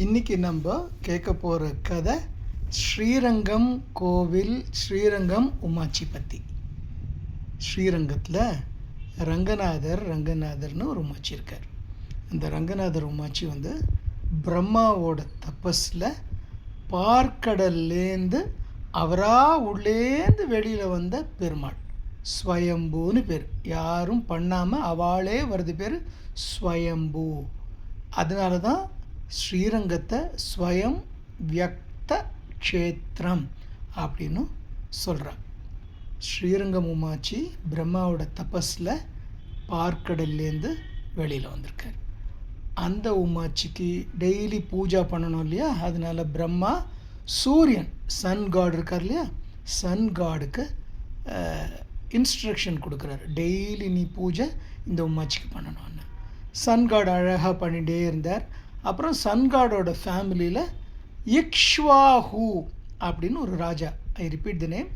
இன்றைக்கி நம்ம கேட்க போகிற கதை ஸ்ரீரங்கம் கோவில், ஸ்ரீரங்கம் உமாச்சி பற்றி. ஸ்ரீரங்கத்தில் ரங்கநாதர்னு ஒரு உமாச்சி இருக்கார். அந்த ரங்கநாதர் உமாச்சி பிரம்மாவோட தபஸில் பார்க்கடல்லேருந்து அவராக உள்ளேந்து வெளியில் வந்த பெருமாள். ஸ்வயம்பூன்னு பேர், யாரும் பண்ணாமல் அவளே வருது பேர் ஸ்வயம்பூ. அதனால தான் ஸ்ரீரங்கத்தை ஸ்வயம் வியக்த க்ஷேத்திரம் அப்படின்னு சொல்கிறார். ஸ்ரீரங்கம் உமாச்சி பிரம்மாவோட தபஸில் பார்க்கடல்லேருந்து வெளியில் வந்திருக்கார். அந்த உமாச்சிக்கு டெய்லி பூஜா பண்ணணும் இல்லையா, அதனால பிரம்மா சூரியன் சன் காட் இருக்கார் இல்லையா, சன் காடுக்கு இன்ஸ்ட்ரக்ஷன் கொடுக்குறாரு, டெய்லி நீ பூஜை இந்த உமாச்சிக்கு பண்ணணும்னு. சன் காட் அழகாக பண்ணிகிட்டே இருந்தார். அப்புறம் சன்காடோட ஃபேமிலியில் இக்ஷ்வாஹு அப்படின்னு ஒரு ராஜா, ஐ ரிப்பீட் த நேம்,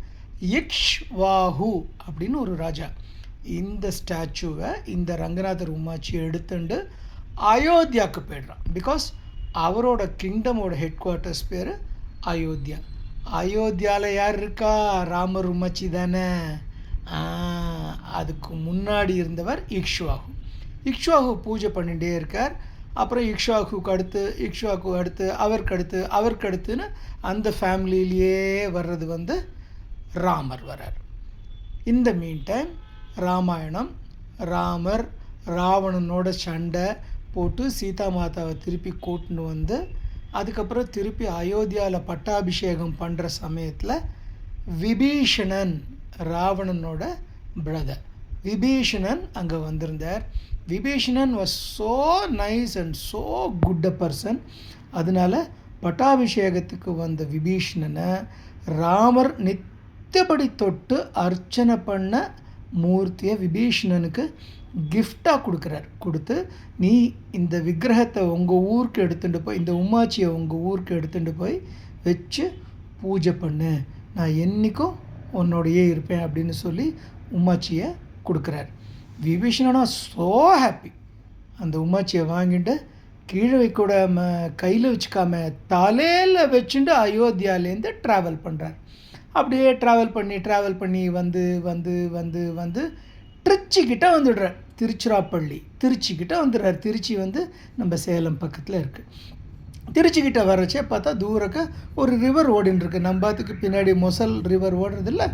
இக்ஷ்வாஹு அப்படின்னு ஒரு ராஜா. இந்த ஸ்டாச்சுவை இந்த ரங்கநாதர் உமாச்சி எடுத்துட்டு அயோத்தியாவுக்கு போய்ட்றான். பிகாஸ் அவரோட கிங்டமோட ஹெட் குவார்ட்டர்ஸ் பேர் அயோத்தியா. அயோத்தியாவில் யார் இருக்கா? ராமர் உமாச்சி தானே. அதுக்கு முன்னாடி இருந்தவர் இக்ஷ்வாஹு. இக்ஷ்வாஹு பூஜை பண்ணிகிட்டே இருக்கார். அப்புறம் இக்ஷ்வாக்கு அடுத்து அவருக்கு அடுத்துன்னு அந்த ஃபேமிலியிலேயே வர்றது ராமர் வரார். இந்த மீன் டைம் ராமாயணம், ராமர் ராவணனோட சண்டை போட்டு சீதா மாதாவை திருப்பி கூட்டின்னு அதுக்கப்புறம் திருப்பி அயோத்தியாவில் பட்டாபிஷேகம் பண்ணுற சமயத்தில் விபீஷணன், ராவணனோட பிரதர் விபீஷணன் அங்கே வந்திருந்தார். Vibhishana was so nice and so good a person. அதனால் பட்டாபிஷேகத்துக்கு வந்த விபீஷணனை ராமர் நித்தியப்படி தொட்டு அர்ச்சனை பண்ண மூர்த்தியை விபீஷணனுக்கு கிஃப்டாக கொடுத்து, நீ இந்த விக்கிரகத்தை உங்கள் ஊருக்கு எடுத்துகிட்டு போய், இந்த உமாச்சியை உங்கள் ஊருக்கு எடுத்துகிட்டு போய் வச்சு பூஜை பண்ணு, நான் என்றைக்கும் உன்னோடையே இருப்பேன் அப்படின்னு சொல்லி உமாச்சியை கொடுக்குறார். விபீஷணனா ஸோ ஹாப்பி. அந்த உமாச்சியை வாங்கிட்டு கீழே வைக்கூடாமல் கையில் வச்சுக்காம தலையில் வச்சுட்டு அயோத்தியாலேருந்து ட்ராவல் பண்ணுறார். அப்படியே ட்ராவல் பண்ணி வந்து திருச்சிக்கிட்ட வந்துடுறார். திருச்சிக்கிட்ட வந்துடுறார். திருச்சி நம்ம சேலம் பக்கத்தில் இருக்குது. திருச்சிக்கிட்ட வரச்சே பார்த்தா தூரக்க ஒரு ரிவர் ஓடின்னு இருக்குது. நம்ம அதுக்கு பின்னாடி மொசல் ரிவர் ஓடுறதில்ல,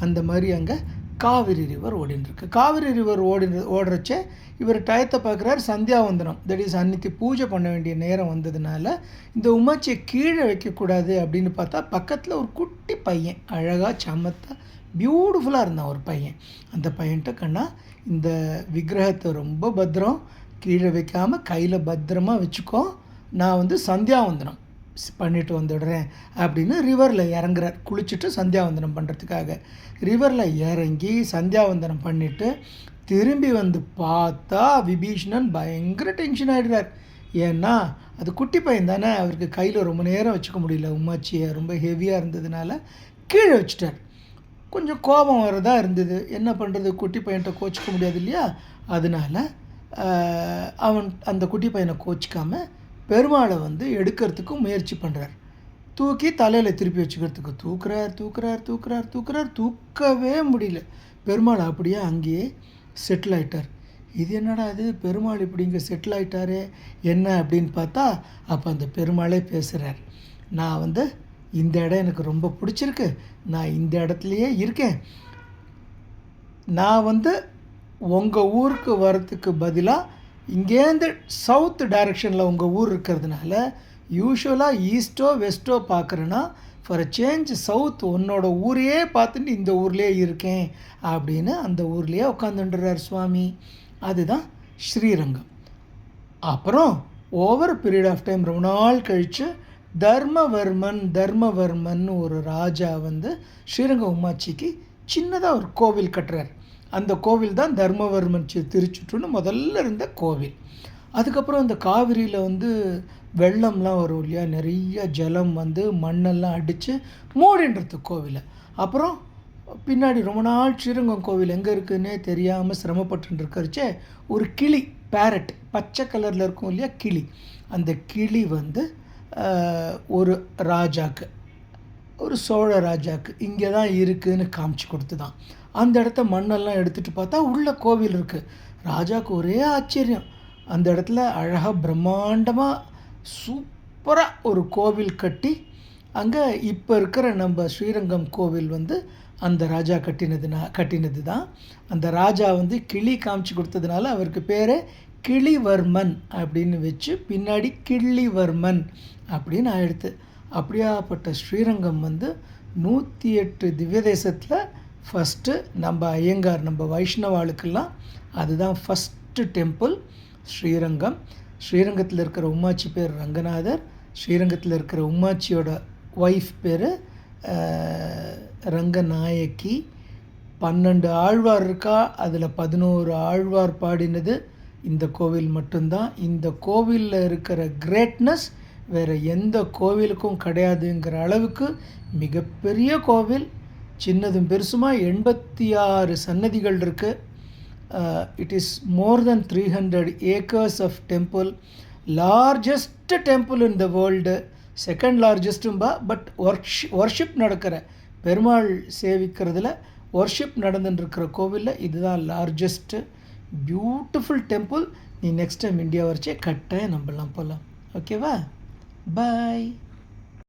அந்த மாதிரி அங்கே காவிரி ரிவர் ஓடின்னு காவிரி ரிவர் ஓடுறச்சே இவர் டயத்தை பார்க்குறாரு, சந்தியாவந்தனம், தட் இஸ் அன்னைக்கு பூஜை பண்ண வேண்டிய நேரம் வந்ததுனால இந்த உமாச்சியை கீழே வைக்கக்கூடாது அப்படின்னு பார்த்தா பக்கத்தில் ஒரு குட்டி பையன், அழகாக சமத்தா பியூட்டிஃபுல்லாக இருந்தான் ஒரு பையன். அந்த பையன்கிட்ட கண்ணா, இந்த விக்கிரகத்தை ரொம்ப பத்திரம், கீழே வைக்காமல் கையில் பத்திரமா வச்சுக்கோ, நான் சந்தியாவந்தனம் பண்ணிட்டு வந்துடுறேன் அப்படின்னு ரிவரில் இறங்குறார். குளிச்சுட்டு சந்தியாவந்தனம் பண்ணுறதுக்காக ரிவரில் இறங்கி சந்தியாவந்தனம் பண்ணிவிட்டு திரும்பி பார்த்தா விபீஷணன் பயங்கர டென்ஷன் ஆகிடுறார். ஏன்னா அது குட்டி பையன் தானே, அவருக்கு கையில் ரொம்ப நேரம் வச்சுக்க முடியல, உமாச்சியை ரொம்ப ஹெவியாக இருந்ததுனால கீழே வச்சுட்டார். கொஞ்சம் கோபம் வரதா இருந்தது, என்ன பண்ணுறது, குட்டி பையன்கிட்ட கோச்சிக்க முடியாது இல்லையா. அதனால் அவன் அந்த குட்டி பையனை கோச்சிக்காமல் பெருமாளை எடுக்கிறதுக்கு முயற்சி பண்ணுறார். தூக்கி தலையில் திருப்பி வச்சுக்கிறதுக்கு தூக்குறார், தூக்கவே முடியல. பெருமாள் அப்படியே அங்கேயே செட்டில் ஆகிட்டார். இது என்னடா அது, பெருமாள் இப்படி இங்கே செட்டில் ஆகிட்டாரே என்ன அப்படின்னு பார்த்தா, அப்போ அந்த பெருமாளே பேசுகிறார். நான் இந்த இடம் எனக்கு ரொம்ப பிடிச்சிருக்கு, நான் இந்த இடத்துலையே இருக்கேன், நான் உங்கள் ஊருக்கு வரத்துக்கு பதிலாக இங்கேருந்து சவுத் டைரெக்ஷனில் உங்கள் ஊர் இருக்கிறதுனால யூஸ்வலாக ஈஸ்ட்டோ வெஸ்ட்டோ பார்க்குறேன்னா ஃபார் அ சேஞ்ச் சவுத் உன்னோட ஊரையே பார்த்துட்டு இந்த ஊர்லேயே இருக்கேன் அப்படின்னு அந்த ஊர்லேயே உட்காந்துட்டுறார் சுவாமி. அதுதான் ஸ்ரீரங்கம். அப்புறம் ஓவர் பீரியட் ஆஃப் டைம் ரொம்ப நாள் கழித்து தர்மவர்மன் ஒரு ராஜா ஸ்ரீரங்க உமாச்சிக்கு சின்னதாக ஒரு கோவில் கட்டுறார். அந்த கோவில் தான் தர்மவர்மன் திருச்சுற்றுன்னு முதல்ல இருந்த கோவில். அதுக்கப்புறம் அந்த காவிரியில் வெள்ளம்லாம் வரும் இல்லையா, நிறைய ஜலம் மண்ணெல்லாம் அடித்து மூடின்றது கோவிலை. அப்புறம் பின்னாடி ரொம்ப நாள் ஸ்ரீரங்கம் கோவில் எங்கே இருக்குதுன்னே தெரியாமல் சிரமப்பட்டு இருக்கிறச்சே ஒரு கிளி, பேரட், பச்சை கலரில் இருக்கும் இல்லையா கிளி, அந்த கிளி ஒரு ராஜாக்கு, ஒரு சோழ ராஜாக்கு இங்கே தான் இருக்குதுன்னு காமிச்சு கொடுத்து தான். அந்த இடத்த மண்ணெல்லாம் எடுத்துகிட்டு பார்த்தா உள்ள கோவில் இருக்குது. ராஜாவுக்கு ஒரே ஆச்சரியம். அந்த இடத்துல அழகாக பிரம்மாண்டமாக சூப்பராக ஒரு கோவில் கட்டி, அங்கே இப்போ இருக்கிற நம்ம ஸ்ரீரங்கம் கோவில் வந்து அந்த ராஜா கட்டினது தான். அந்த ராஜா வந்து கிளி காமிச்சு கொடுத்ததுனால அவருக்கு பேர் கிளிவர்மன் அப்படின்னு வச்சு பின்னாடி கிள்ளிவர்மன் அப்படின்னு ஆயிடுத்து. அப்படியாப்பட்ட ஸ்ரீரங்கம் வந்து 108 திவ்ய தேசத்தில் ஃபஸ்ட்டு நம்ம ஐயங்கார், நம்ம வைஷ்ணவாளுக்கெல்லாம் அதுதான் ஃபஸ்ட்டு டெம்பிள் ஸ்ரீரங்கம். ஸ்ரீரங்கத்தில் இருக்கிற உம்மாச்சி பேர் ரங்கநாதர். ஸ்ரீரங்கத்தில் இருக்கிற உம்மாச்சியோட ஒய்ஃப் பேர் ரங்கநாயக்கி. 12 ஆழ்வார் இருக்கா, அதில் 11 ஆழ்வார் பாடினது இந்த கோவில் மட்டும்தான். இந்த கோவிலில் இருக்கிற கிரேட்னஸ் வேறு எந்த கோவிலுக்கும் கிடையாதுங்கிற அளவுக்கு மிகப்பெரிய கோவில். சின்னதும் பெருசுமா 86 சன்னதிகள் இருக்குது. It is more than 300 acres of temple. Largest temple in the world. Second லார்ஜஸ்ட்டும்பா. பட் ஒர்ஷிப் நடக்கிற, பெருமாள் சேவிக்கிறதுல ஒர்ஷிப் நடந்துட்டுருக்கிற கோவிலில் இதுதான் லார்ஜஸ்ட்டு. Beautiful temple. நீ நெக்ஸ்ட் டைம் இந்தியா வரைச்சே கட்டாயம் நம்பலாம் போகலாம். ஓகேவா? பாய்.